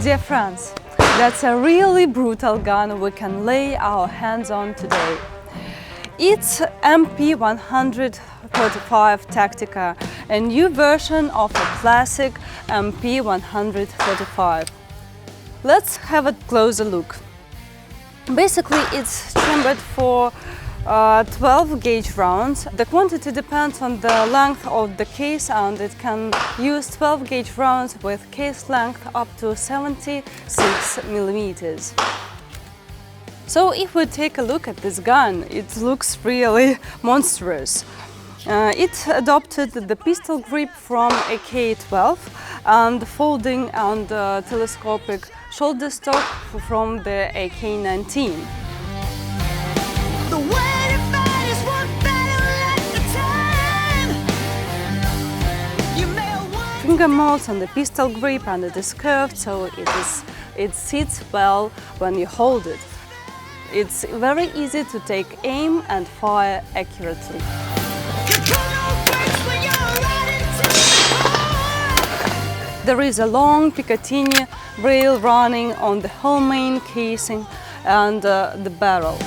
Dear friends, that's a really brutal gun we can lay our hands on today. It's MP-135 Tactica, a new version of a classic MP-135. Let's have a closer look. Basically, it's chambered for 12 gauge rounds. The quantity depends on the length of the case, and it can use 12 gauge rounds with case length up to 76 millimeters. So if we take a look at this gun, it looks really monstrous. It adopted the pistol grip from AK-12 and folding and telescopic shoulder stock from the AK-19. Finger molds on the pistol grip, and it is curved, so it sits well when you hold it. It's very easy to take aim and fire accurately. There is a long Picatinny rail running on the whole main casing and the barrel.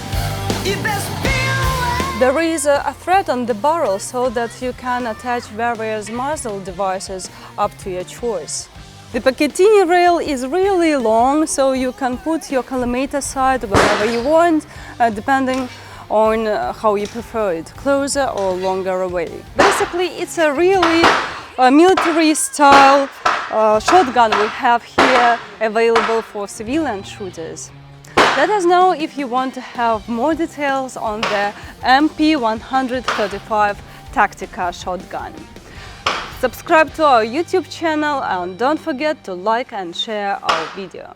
There is a thread on the barrel so that you can attach various muzzle devices up to your choice. The Picatinny rail is really long, so you can put your collimator sight wherever you want, depending on how you prefer it, closer or longer away. Basically, it's a really military-style shotgun we have here, available for civilian shooters. Let us know if you want to have more details on the MP-135 Tactica shotgun. Subscribe to our YouTube channel and don't forget to like and share our video.